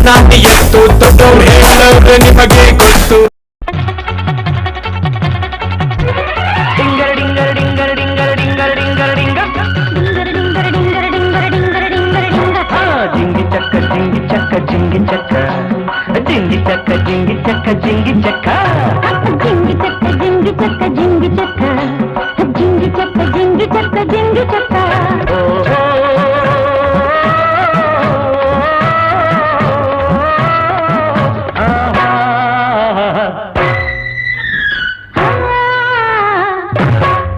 ನಾಟಿ ಎತ್ತು ದೊಡ್ಡವ್ರು ಹೇಳೋರು ನಿಮಗೆ ಗೊತ್ತು. ಜಿಂಗಿ ಚಕ್ಕ ಜಿಂಗಿ ಚಕ್ಕ ಜಿಂಗಿ ಚಕ್ಕ ಜಿಂಗಿ ಚಕ್ಕ ಜಿಂಗಿ ಚಕ್ಕ ಜಿಂಗಿ ಚಕ್ಕ ಜಿಂಗಿ ಚಕ್ಕ ಜಿಂಗಿ ಚಕ್ಕ ಜಿಂಗಿ ಚಕ್ಕ ಜಿಂಗಿ ಚಕ್ಕ ಜಿಂಗಿ ಚಕ್ಕ ಜಿಂಗಿ ಚಕ್ಕ.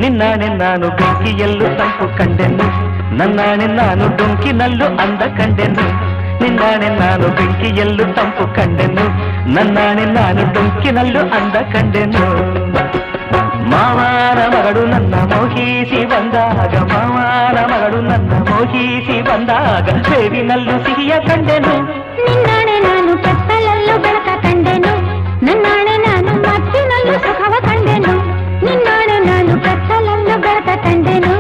ನಿನ್ನಾಣೆ ನಾನು ಬೆಂಕಿಯಲ್ಲೂ ತಂಪು ಕಂಡೆನು, ನನ್ನಾಣೆ ನಾನು ಡೊಂಕಿನಲ್ಲೂ ಅಂದ ಕಂಡೆನು. ನಿನ್ನಾಣೆ ನಾನು ಬೆಂಕಿಯಲ್ಲೂ ತಂಪು ಕಂಡೆನು, ನನ್ನಾಣೆ ನಾನು ಡೊಂಕಿನಲ್ಲೂ ಅಂದ ಕಂಡೆನು. ಮಾವನ ಮಗಳು ನನ್ನ ಮೋಹಿಸಿ ಬಂದಾಗ, ಮಾವನ ಮಗಳು ನನ್ನ ಮೋಹಿಸಿ ಬಂದಾಗ ಬೇವಿನಲ್ಲೂ ಸಿಹಿಯ ಕಂಡೆನು. ನಿನ್ನಾಣೆ ನಾನು ಕತ್ತಲಲ್ಲೂ ಬೆಳಕ ಕಂಡೆನು, ನನ್ನಾಣೆ ನಾನು ಮತ್ತಿನಲ್ಲೂ ಸುಖವ ಕಂಡೆನು. ನಿನ್ನಾಣೆ ನಾನು ಕತ್ತಲಲ್ಲೂ ಬೆಳಕ ಕಂಡೆನು,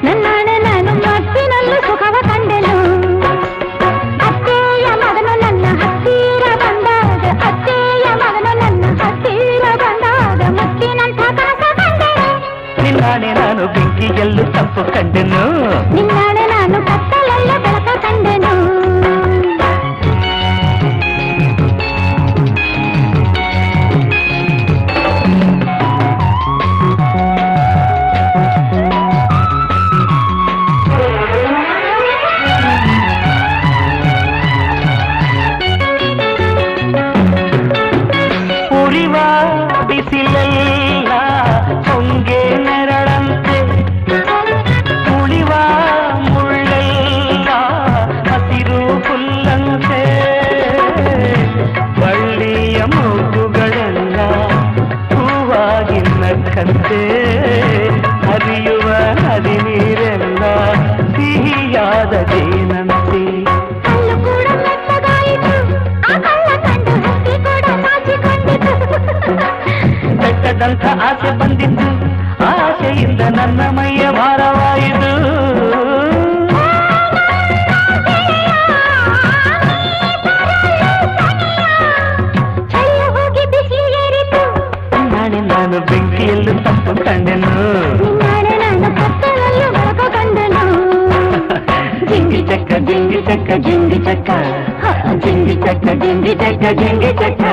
ನನ್ನಾಣೆ ನಾನು ಮತ್ತಿನಲ್ಲೂ ಸುಖವ ಕಂಡೆನು. ಅತ್ತೆಯ ಮಗನು ನನ್ನ ಹತ್ತಿರ ಬಂದಾಗ, ಅತ್ತೆಯ ಮಗನು ನನ್ನ ಹತ್ತಿರ ಬಂದಾಗ ಮುತ್ತಿನಂಥ ಕನಸ ಕಂಡೆನು. ನಿನ್ನಾಣೆ ನಾನು ಬೆಂಕಿಯಲ್ಲೂ ತಂಪು ಕಂಡೆನು, ನಿನ್ನಾಣೆ ನಾನು ಕತ್ತಲಲ್ಲೂ ಬೆಳಕ ಕಂಡೆನು. ಬಿಸಿಲೆಲ್ಲ ಹೊಂಗೆ ನೆರಳಂತೆ, ಉಳಿವ ಮುಳ್ಳೆಲ್ಲ ಹಸಿರು ಹುಲ್ಲಂತೆ, ಬಳ್ಳಿಯ ಮೂಗುಗಳೆಲ್ಲ ಹೂವಾಗಿ ನಕ್ಕಂತೆ, ಹರಿಯುವ ನದಿ ನೀರೆಲ್ಲ ಸಿಹಿಯಾದ ಜೇನಂತೆ. ಬೆಟ್ಟದಂಥ ಆಸೆ ಬಂದಿದ್ದು, ಆಸೆಯಿಂದ ನನ್ನ ಮೈಯ ಭಾರವಾಯಿತು. ನಾಳೆ ನಾನು ಬೆಂಕಿಯಲ್ಲೂ ತಂಪು ಕಂಡೆನು, ಜಿಂಗಿ ಚಕ್ಕ ಜಿಂಗಿ ಚಕ್ಕ ಜಿಂಗಿ ಚಕ್ಕ ಜಿಂಗಿ ಚಕ್ಕ ಜಿಂಗಿ ಚಕ್ಕ ಜಿಂಗಿ ಚಕ್ಕ.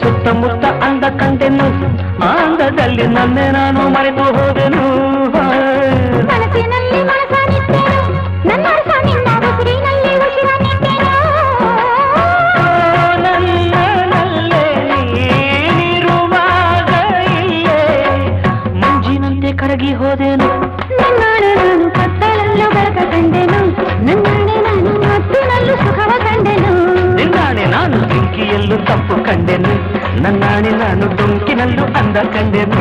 ಸುತ್ತಮುತ್ತ ಅಂದ ಕಂಡೆನು, ಅಂದದಲ್ಲಿ ನನ್ನೆ ನಾನು ಮರೆತು ಹೋದೆನು. ಮನಸ್ಸಿನಲ್ಲಿ ಮನಸ್ಸಾನಿಟ್ಟೆನು, ನನ್ನ ನಿನ್ನ ಉಸಿರಿನಲ್ಲಿ ಉಸಿರಾನಿಟ್ಟೆನು. ನನ್ನಲ್ಲೇ ನೀನಿರುವಾಗ ಇಲ್ಲೇ ಮಂಜಿನಂತೆ ಕರಗಿ ಹೋದೆನು. ನನ್ನಾಣೆ ನಾನು ಕತ್ತಲಲ್ಲೂ ಬೆಳಕ ಕಂಡೆನು, ನನ್ನಾಣೆ ನಾನು ಮತ್ತಿನಲ್ಲೂ ಸುಖವ ಕಂಡೆನು. ನಿನ್ನಾಣೆ ನಾನು ಬೆಂಕಿಯಲ್ಲೂ ತಪ್ಪು ಕಂಡೆನು, ನನ್ನಾಣೆ ನಾನು ಡೊಂಕಿನಲ್ಲೂ ಅಂದ ಕಂಡೆನು.